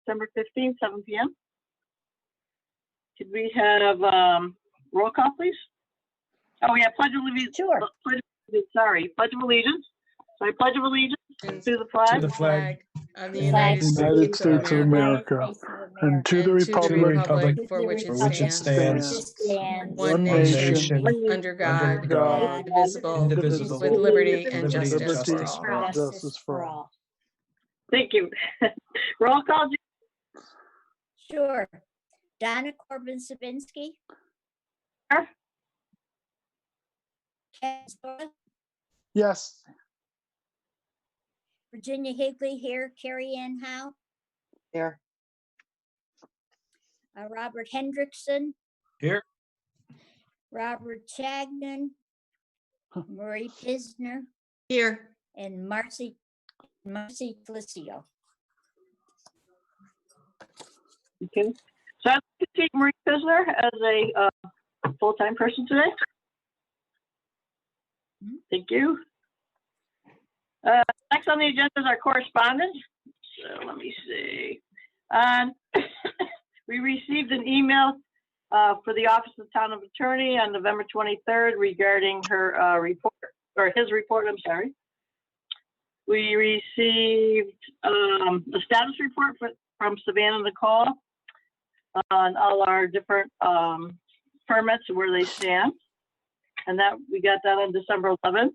September 15th, 7 p.m. Could we have roll call, please? Oh, yeah, pledge of allegiance. Sure. Pledge of allegiance. So I pledge of allegiance to the To flag the flag of the Flag United States of America, and to the and to the republic republic for which it stands, one one nation, nation, under God, God, indivisible, indivisible, with liberty and liberty justice for all. and justice for all. Thank you. Roll call. Sure. Donna Corbin-Sabinsky. Here. Ken Zora, Yes, Virginia Higley here. Carrie Ann Howe. Here. Robert Hendrickson. Here. Robert Chagnon. Marie Pisner. Here. And Marcy Felicio. Okay. So I'd like to take Marie Pisner as a full-time person today. Thank you. Next on the agenda is our correspondence. So let me see. We received an email for the Office of the Town of Attorney on November 23rd regarding her report, or his report, I'm sorry. We received a status report from Savannah Nicole on all our different permits and where they stand. And that we got that on December 11th.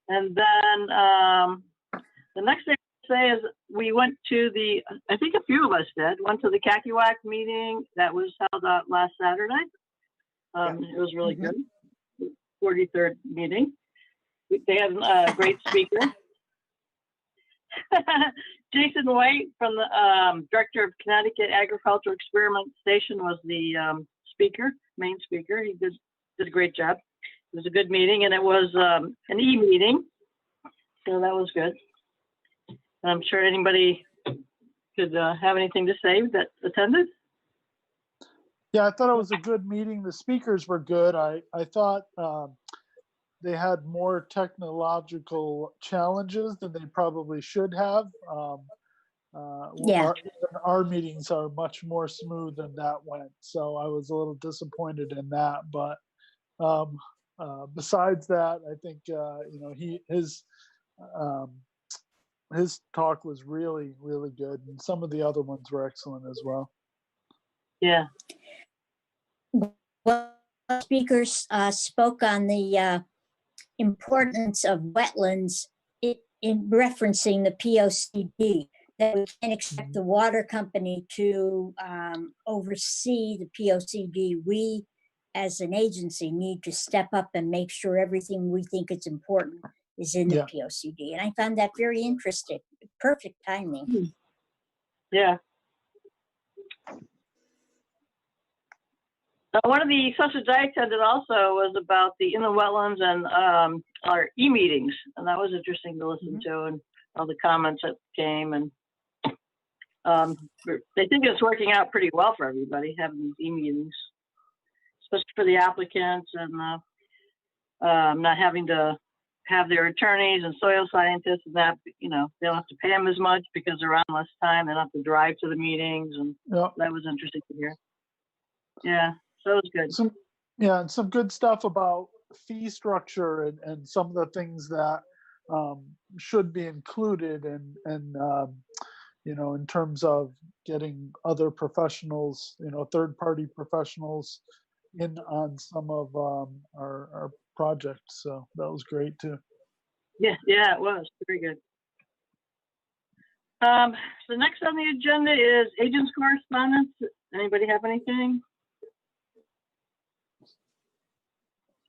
And then the next thing to say is we went to I think a few of us went to the Kakiwak meeting that was held out last Saturday. It was really good. 43rd meeting. They had a great speaker. Jason White from the Director of Connecticut Agricultural Experiment Station was the main speaker. He did a great job. It was a good meeting, and it was an e-meeting, so that was good. And I'm sure anybody could have anything to say that attended. yeah, I thought it was a good meeting. The speakers were good. I thought they had more technological challenges than they probably should have. Yeah. Our meetings are much more smooth than that went, so I was a little disappointed in that. But besides that, I think his talk was really, really good, and some of the other ones were excellent as well. Yeah. Well, speakers spoke on the importance of wetlands in referencing the POCD, that we can't expect the water company to oversee the POCD. We, as an agency, need to step up and make sure everything we think is important is in the POCD. And I found that very interesting. Perfect timing. Yeah. One of the sessions I attended also was about the inland wetlands and our e-meetings, and that was interesting to listen to, and all the comments that came. And they think it's working out pretty well for everybody having these e-meetings, especially for the applicants, and not having to have their attorneys and soil scientists and that, they don't have to pay them as much because they're on less time. They don't have to drive to the meetings, and that was interesting to hear. Yeah. So it was good. And some good stuff about fee structure and some of the things that should be included and in terms of getting other professionals, third-party professionals in on some of our projects. So that was great too. Yeah, it was very good. So next on the agenda is agents correspondence. Anybody have anything?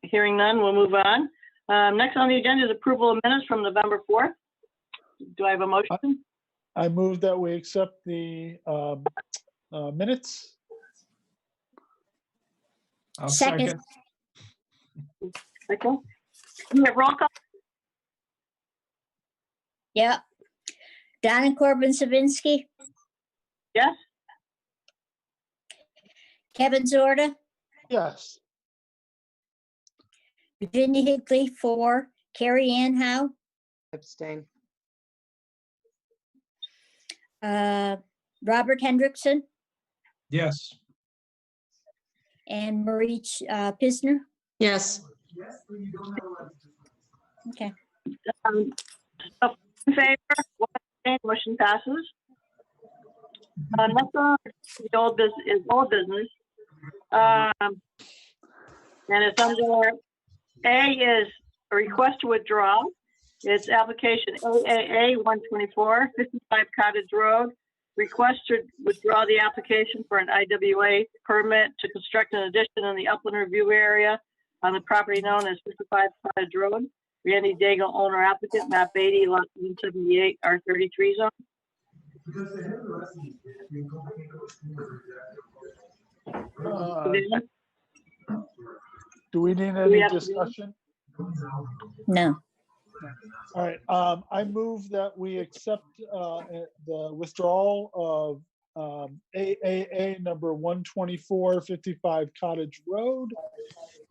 Hearing none, we'll move on. Next on the agenda is approval of minutes from November 4th. Do I have a motion? I move that we accept the minutes. I'll Second. Okay. We have roll call. Yeah. Donna Corbin-Sabinsky. Yes. Kevin Zorda. Yes. Virginia Higley, 4. Carrie Ann Howe. Abstain. Robert Hendrickson, Yes. and Marie Pisner. Yes. Okay. So in favor, one abstain, motion passes. Next on the old business is old business. And it's under, A is a request to withdraw. It's application AAA 124, 55 Cottage Road. Request to withdraw the application for an IWA permit to construct an addition in the upland review area on the property known as 55 Cottage Road. Randy Daigle, owner applicant, map 80, lot 178, R33 zone. Do we need we any have to do- discussion? No. All right, I move that we accept the withdrawal of AAA number 124, 55 Cottage Road.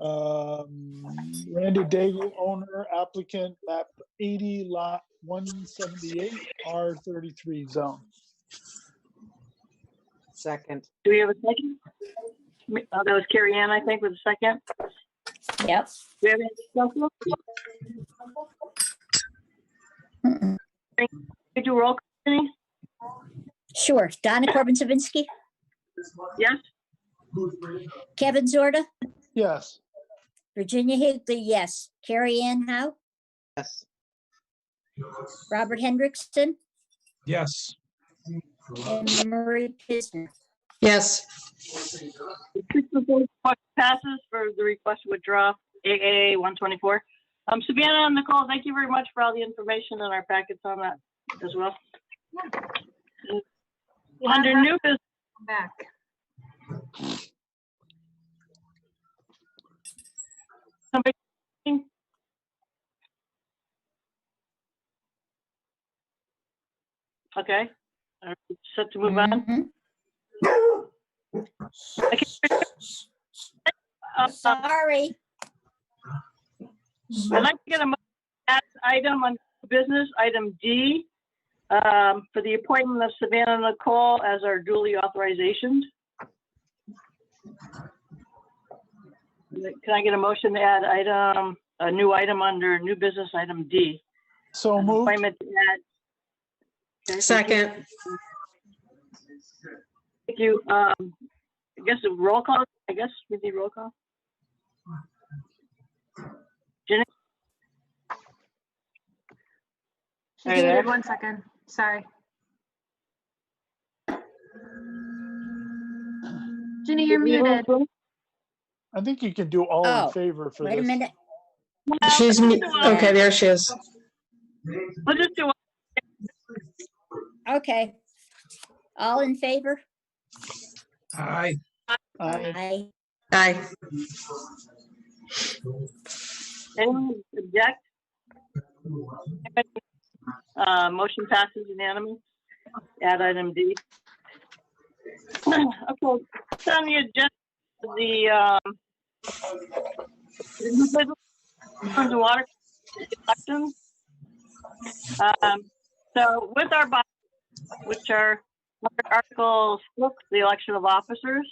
Randy Daigle, owner, applicant, map 80, lot 178, R33 zone. Second. Do we have a second? That was Carrie Ann, I think, with a second. Yep. Do we have any discussion? Mm-mm. Can you do roll call, Jenny? Sure. Donna Corbin Savinsky, Yes? Kevin Zorda, Yes. Virginia Higley, yes. Carrie Ann Howe, Yes. Robert Hendrickson, Yes. and Marie Pisner. Yes. Motion passes for the request to withdraw AAA 124. Savannah and Nicole, thank you very much for all the information in our packets on that as well. Under new business, Back. somebody, okay, are we set to move on? Mhm. Sorry. I'd like to get a motion to add item on business, item D, for the appointment of Savannah Nicole as our duly authorizations. Can I get a motion to add item, a new item under new business, item D? So moved. Appointment to add. Okay, thank you. Second. Thank you. I guess a roll call, I guess we need roll call. Jenny? She's Are you there? muted, 1 second. Sorry. Ginny, you're muted. I think you can do all Oh, in favor for Wait a this. minute. She's, okay, there she is. We'll just do, Okay. All in favor? Aye. Aye. Aye. Aye. anyone object? Motion passes unanimous. Add item D. Okay, it's on the agenda, the water elections. So with our bylaws, which are under Article 6, the election of officers.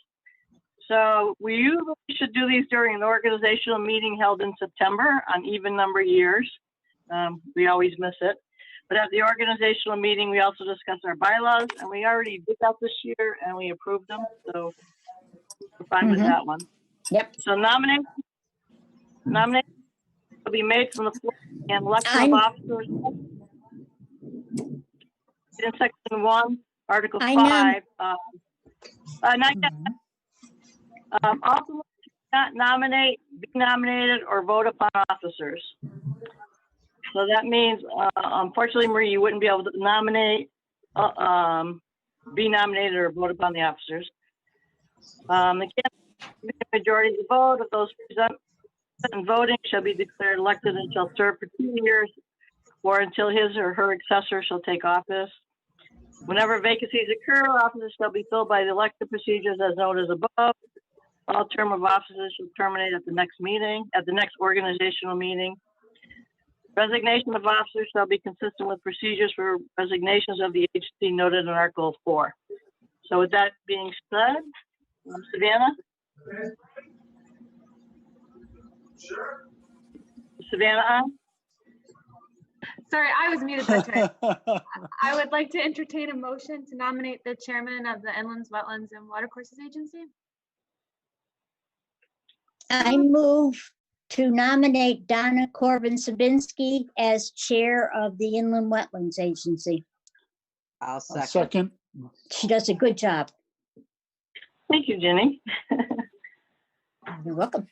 So we usually should do these during an organizational meeting held in September on even number years. We always miss it. But at the organizational meeting, we also discuss our bylaws, and we already did that this year and we approved them. So we're fine with Mhm. that one. Yep. So nomination will be made from the floor and election of I'm- officers. In section 1, Article I nom- 5. Not yet. Also, not nominate, be nominated, or vote upon officers. So that means, unfortunately, Marie, you wouldn't be able to nominate, be nominated, or vote upon the officers. The majority of the vote of those present and voting shall be declared elected and shall serve for 2 years or until his or her successor shall take office. Whenever vacancies occur, offices shall be filled by the elected procedures as noted above. All term of offices shall terminate at the next meeting, at the next organizational meeting. Resignation of officers shall be consistent with procedures for resignations of the agency noted in Article 4. So with that being said, Savannah? Savannah, on? Sorry, I was muted that time. I would like to entertain a motion to nominate the chairman of the Inlands, Wetlands, and Watercourses Agency. I move to nominate Donna Corbin Sabinski as chair of the Inland Wetlands Agency. I'll A second. second. She does a good job. Thank you, Jenny. You're welcome.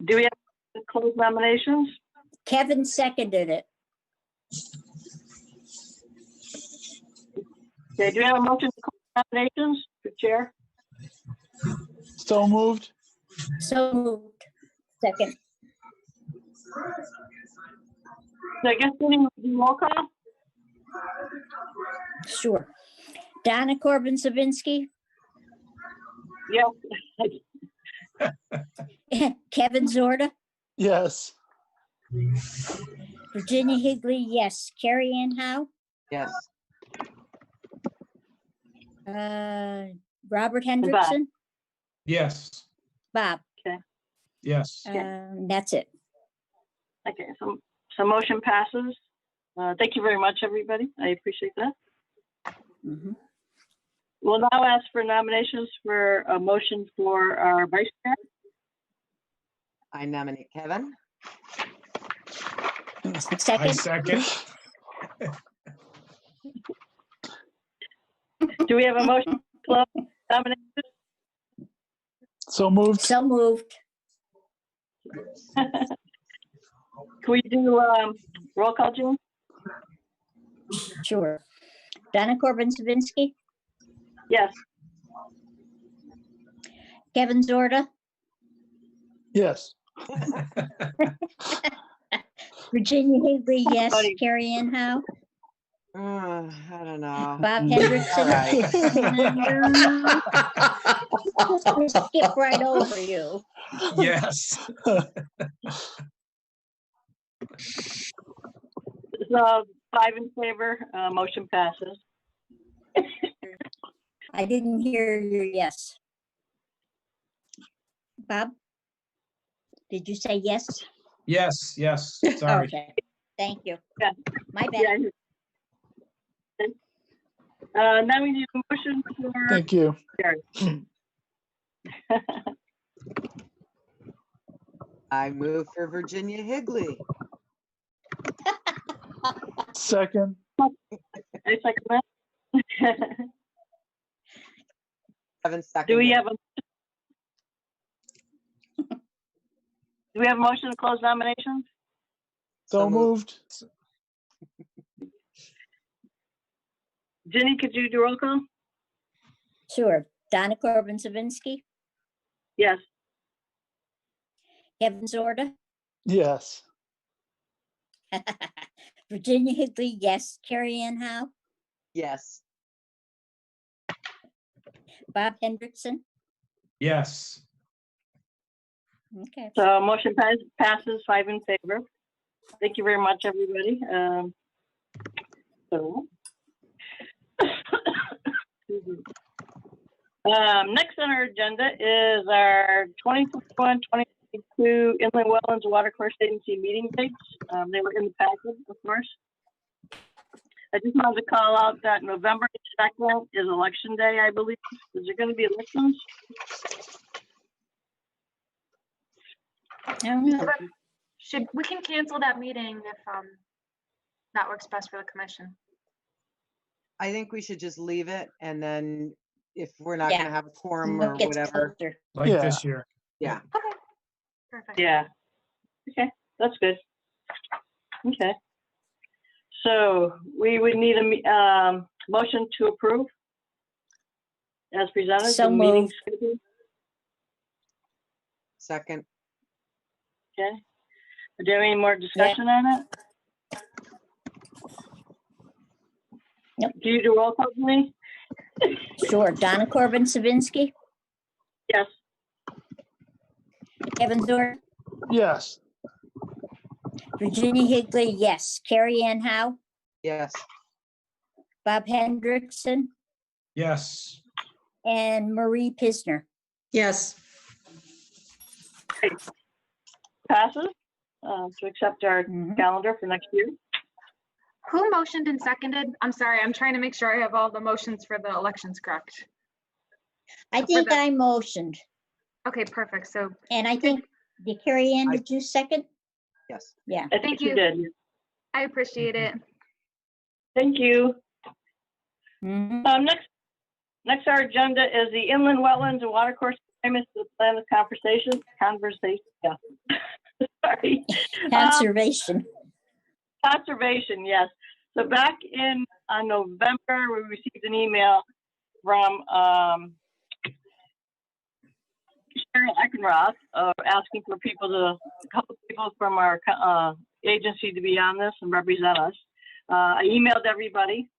Do we have to close nominations? Kevin seconded it. Okay, do we have a motion to close nominations for chair? So moved. So moved. Second. So I guess Jenny will do roll call? Sure. Donna Corbin Sabinski, Yes. Kevin Zorda, Yes. Virginia Higley, yes. Carrie Ann Howe, Yes. Robert Hendrickson, Yes. Bob. Yes. That's it. Okay, so motion passes. Thank you very much, everybody. I appreciate that. Mhm. We'll now ask for nominations for a motion for our vice chair. I nominate Kevin. I Second. second. Do we have a motion to close nominations? So moved. So moved. Can we do roll call, June? Sure. Donna Corbin Sabinski, Yes. Kevin Zorda, Yes. Virginia Higley, yes. Buddy. Carrie Ann Howe, I don't know. Bob All Hendrickson. right. Just gonna skip right over you. Yes. So 5 in favor, motion passes. I didn't hear your yes. Bob? Did you say yes? Yes, yes. Sorry. Okay, thank you. Yeah. My bad. Now we need a motion for Thank you. I move for Virginia Higley. Second. I second that. Kevin second. Do we have a motion to close nominations? So moved. Jenny, could you do roll call? Sure. Donna Corbin Sabinski, Yes. Kevin Zorda, Yes. Virginia Higley, yes. Carrie Ann Howe, Yes. Bob Hendrickson. Yes. Okay. So motion passes 5 in favor. Thank you very much, everybody. Next on our agenda is our 2021-2022 Inland Wetlands Watercourse Agency meeting dates. They were in the packet, of course. I just wanted to call out that November 2nd is election day, I believe. Is there going to be elections? I don't know. We can cancel that meeting if that works best for the commission. I think we should just leave it, and then if we're not Yeah. gonna have a quorum When or it gets whatever, closer. Like Yeah. this year. yeah. Okay. Perfect. Yeah. Okay, that's good. Okay. So we would need a motion to approve as presented. So the meeting moved. schedule. Second. Okay. Is there any more discussion on it? Nope. Do you do roll call for me? Sure. Donna Corbin Sabinski, Yes. Kevin Zorda, Yes. Virginia Higley, yes. Carrie Ann Howe, Yes. Bob Hendrickson, Yes. and Marie Pisner. Yes. Passes to accept our Mhm. calendar for next year. Who motioned and seconded? I'm sorry, I'm trying to make sure I have all the motions for the elections correct. I For think the- I motioned, Okay, perfect. So and I think, did Carrie Ann, I- did you second? Yes. Yeah. I think Thank you you. did. I appreciate it. Thank you. Mhm. Next our agenda is the inland wetlands and watercourse assignments to the plan of conversation, yeah. Sorry. Conservation. Conservation, yes. So back in November, we received an email from Cheryl Eckenroth asking for a couple people from our agency to be on this and represent us. I emailed everybody,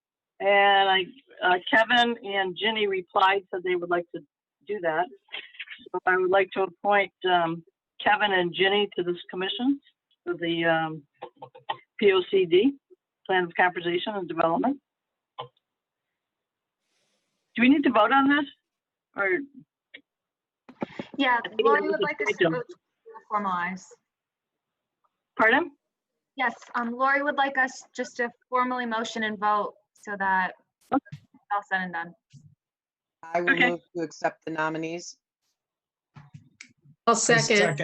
and Kevin and Ginny replied, said they would like to do that. So I would like to appoint Kevin and Ginny to this commission for the POCD, Plan of Conservation and Development. Do we need to vote on this? Or, Yeah, think Lori we would should like us take to them. vote to formalize. pardon? Yes, Lori would like us just to formally motion and vote so that it's all said and done. I will Okay. move to accept the nominees. I'll I second.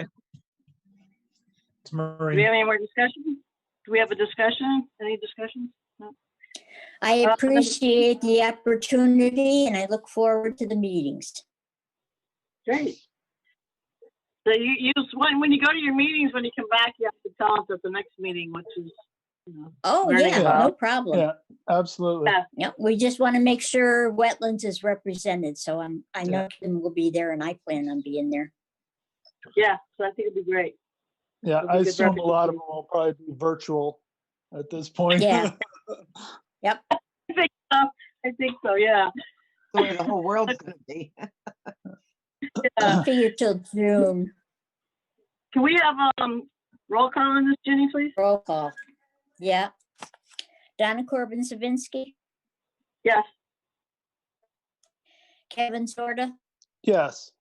It's Do we have Marie. any more discussion? Do we have a discussion? Any discussion? I appreciate the opportunity and I look forward to the meetings. Great. So when you go to your meetings, when you come back, you have to tell us at the next meeting, which is, Oh, learning yeah, about. no problem. Yeah, absolutely. Yeah. Yeah, we just want to make sure wetlands is represented, so I know Kim will be there and I plan on being there. Yeah, so I think it'd be great. Yeah, It'll be I good assume a lot of representation. them will probably be virtual at this point. Yeah. I think so, yeah. The way the whole world's gonna be. Yeah. Figure till June, Can we have roll call on this, Ginny, please? roll call. Yeah. Donna Corbin Savinsky, Yes. Kevin Sorda, Yes,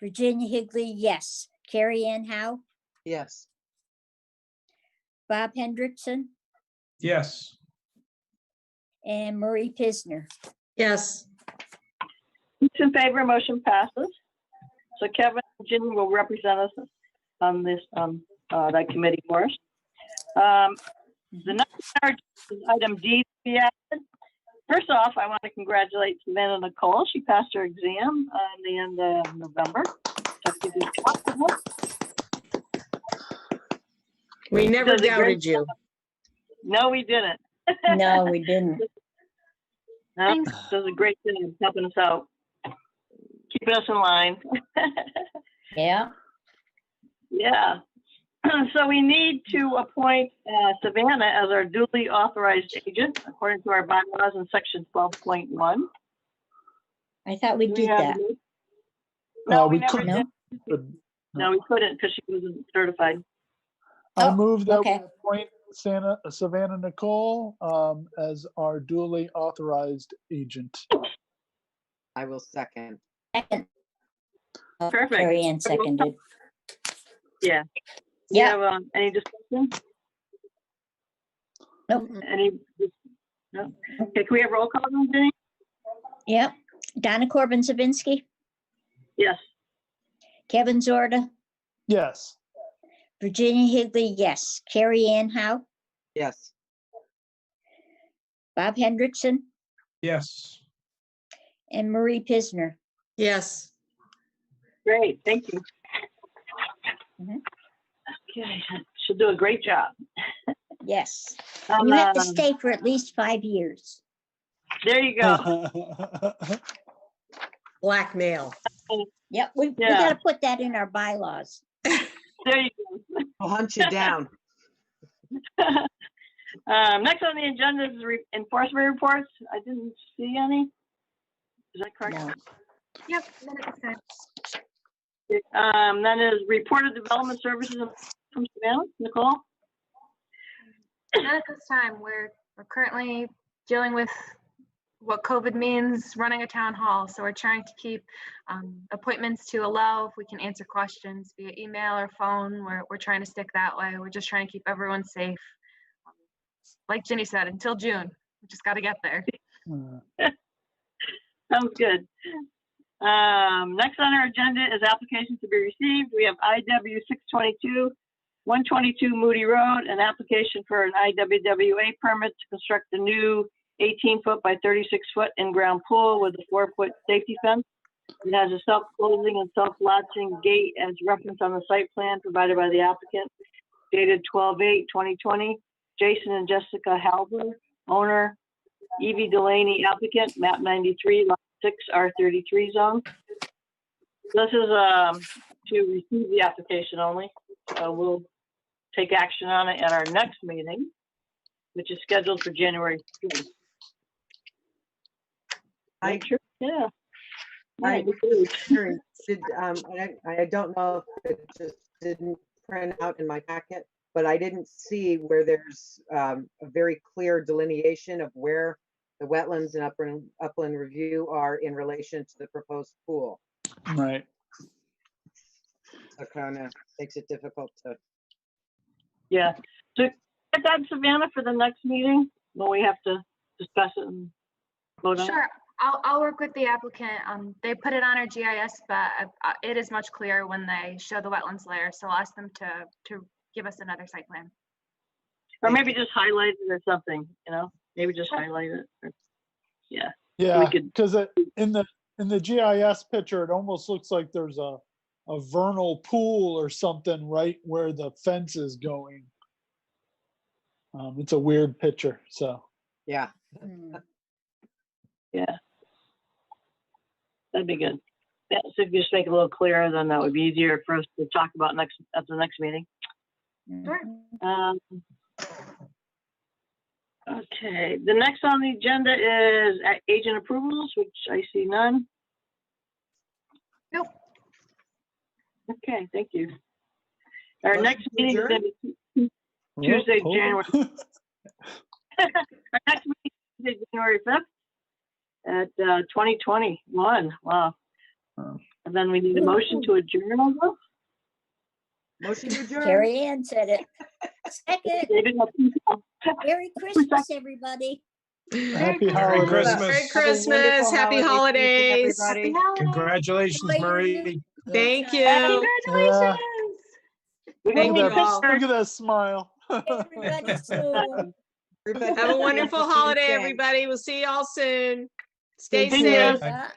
Virginia Higley, yes. Carrie Ann Howe, Yes. Bob Hendrickson, Yes. and Marie Pisner. Yes. Each in favor, motion passes. So Kevin and Ginny will represent us on this, that committee for us. The next part is item D to be added. First off, I want to congratulate Savannah Nicole. She passed her exam at the end of November. So give you a clap for her. We never Does a great doubted you. No, we didn't. No, we didn't. No, Thanks. does a great thing in helping us out, keeping us in line. Yeah. Yeah. So we need to appoint Savannah as our duly authorized agent according to our bylaws in section 12.1. I thought we Do did have that. a- No, we we never couldn't. did. Good. No, we couldn't because she wasn't certified. I Oh, move that we okay. appoint Savannah Nicole as our duly authorized agent. I will second. Second. Oh, Perfect. Carrie Ann seconded. Yeah. Yeah. You have, any discussion? Nope. Any? No? Okay, can we have roll call then, Jenny? Yep. Donna Corbin Savinsky, Yes. Kevin Zorda, Yes, Virginia Higley, yes. Carrie Ann Howe, Yes. Bob Hendrickson, Yes. and Marie Pisner. Yes. Great, thank you. Mhm. Okay, she'll do a great job. Yes. And you have to Um, stay for at least 5 years. There you go. Blackmail. Yep, we Yeah. gotta put that in our bylaws. There you go. I'll hunt you down. Next on the agenda is enforcement reports. I didn't see any. Is that correct? No. Yep, minute this time. Then is reported development services from Savannah, Nicole. Not at this time. We're currently dealing with what COVID means running a town hall. So we're trying to keep appointments to allow if we can answer questions via email or phone. We're trying to stick that way. We're just trying to keep everyone safe. Like Ginny said, until June, we just got to get there. Sounds good. Next on our agenda is applications to be received. We have IW 622, 122 Moody Road, an application for an IWWA permit to construct a new 18-foot by 36-foot in-ground pool with a 4-foot safety fence. It has a self-closing and self-latching gate as referenced on the site plan provided by the applicant, dated 12/8/2020. Jason and Jessica Halber, owner. Evie Delaney, applicant, map 93, lot 6, R33 zone. This is to receive the application only. We'll take action on it at our next meeting, which is scheduled for January 3rd. Yeah. I- Right. Karen, I don't know if it just didn't print out in my packet, but I didn't see where there's a very clear delineation of where the wetlands and upland review are in relation to the proposed pool. Right. So kind of makes it difficult to. Yeah. So get that, Savannah, for the next meeting when we have to discuss it and vote on it. Sure, I'll work with the applicant. They put it on our GIS, but it is much clearer when they show the wetlands layer. So I'll ask them to give us another site plan. Or maybe just highlight it or something, maybe just highlight it. Yeah. Yeah, could- because in the GIS picture, it almost looks like there's a vernal pool or something right where the fence is going. It's a weird picture, so. Yeah. Yeah. That'd be good. Yeah, so if you just make it a little clearer, then that would be easier for us to talk about at the next meeting. Sure. Okay, the next on the agenda is agent approvals, which I see none. Nope. Okay, thank you. Our Motion next to meeting is adjourn? gonna be Tuesday, Hold January. on. Our next meeting is January 5th at 2021. Wow. Oh. And then we need a motion to adjourn on those. Motion to adjourn. Carrie Ann said it. Second, David, Merry Christmas, everybody. Happy Merry holidays. Christmas. Merry Have a Christmas, wonderful happy holiday holidays. season, everybody. Happy holidays. Congratulations, Marie. Thank you. Congratulations. we're Thank gonna you make all. this Look at that smile. Everybody soon. Everybody Have a wonderful Happy holiday, Tuesday. everybody. We'll see you all soon. Stay Thank safe. you. Yeah.